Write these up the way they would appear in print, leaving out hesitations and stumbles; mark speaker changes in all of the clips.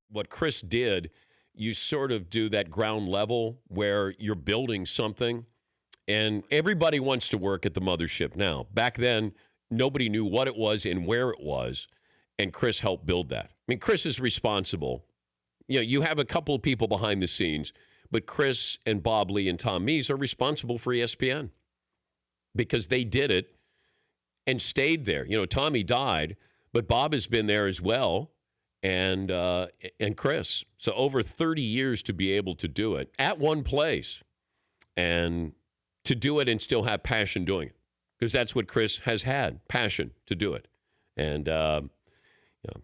Speaker 1: what Chris did, you sort of do that ground level where you're building something, and everybody wants to work at the mothership now. Back then, nobody knew what it was and where it was, and Chris helped build that. I mean, Chris is responsible. You have a couple of people behind the scenes, but Chris and Bob Lee and Tom Mees are responsible for ESPN because they did it and stayed there. Tommy died, but Bob has been there as well, and Chris. So over 30 years to be able to do it at one place and to do it and still have passion doing it, because that's what Chris has had, passion to do it. And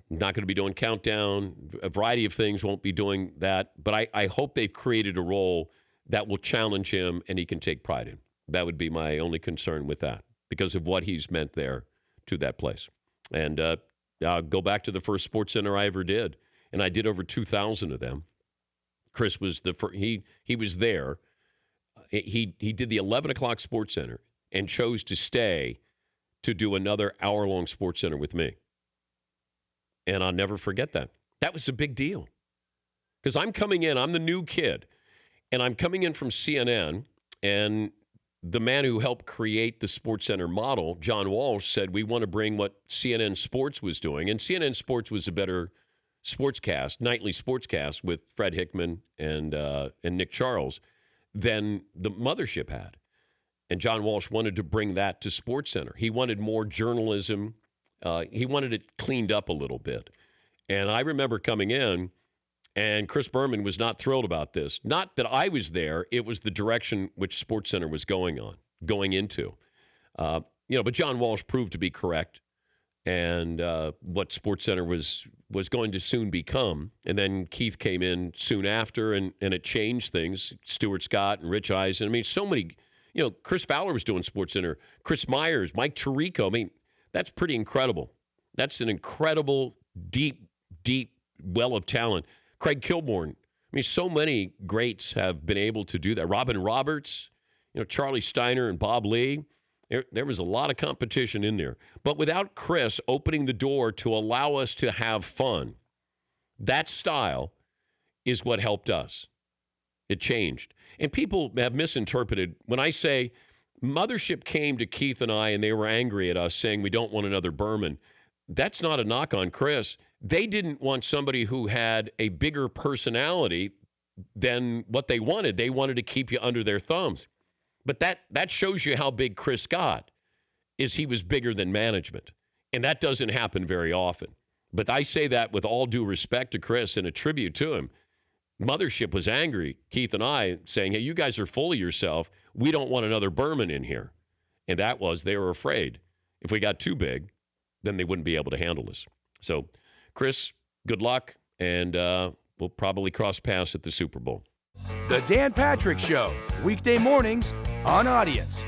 Speaker 1: not going to be doing Countdown, a variety of things, won't be doing that. But I hope they've created a role that will challenge him and he can take pride in. That would be my only concern with that because of what he's meant there to that place. And I'll go back to the first Sports Center I ever did, and I did over 2,000 of them. Chris was the first, he was there. He did the 11 o'clock Sports Center and chose to stay to do another hour-long Sports Center with me. And I'll never forget that. That was a big deal. Because I'm coming in, I'm the new kid, and I'm coming in from CNN, and the man who helped create the Sports Center model, John Walsh, said we want to bring what CNN Sports was doing. And CNN Sports was a better sportscast, nightly sportscast with Fred Hickman and Nick Charles than the mothership had. And John Walsh wanted to bring that to Sports Center. He wanted more journalism. He wanted it cleaned up a little bit. And I remember coming in, and Chris Berman was not thrilled about this. Not that I was there. It was the direction which Sports Center was going into. But John Walsh proved to be correct, and what Sports Center was going to soon become. And then Keith came in soon after, and it changed things. Stuart Scott and Rich Eisen. I mean, so many. Chris Fowler was doing Sports Center. Chris Myers, Mike Tirico. I mean, that's pretty incredible. That's an incredible, deep, deep well of talent. Craig Kilborn. I mean, so many greats have been able to do that. Robin Roberts, Charlie Steiner and Bob Lee. There was a lot of competition in there. But without Chris opening the door to allow us to have fun, that style is what helped us. It changed. And people have misinterpreted when I say Mothership came to Keith and I and they were angry at us saying we don't want another Berman. That's not a knock on Chris. They didn't want somebody who had a bigger personality than what they wanted. They wanted to keep you under their thumbs. But that shows you how big Chris got, is he was bigger than management. And that doesn't happen very often. But I say that with all due respect to Chris and a tribute to him. Mothership was angry, Keith and I, saying, hey, you guys are full of yourself. We don't want another Berman in here. And that was, they were afraid if we got too big, then they wouldn't be able to handle us. So, Chris, good luck, and we'll probably cross paths at the Super Bowl.
Speaker 2: The Dan Patrick Show, weekday mornings on Audience.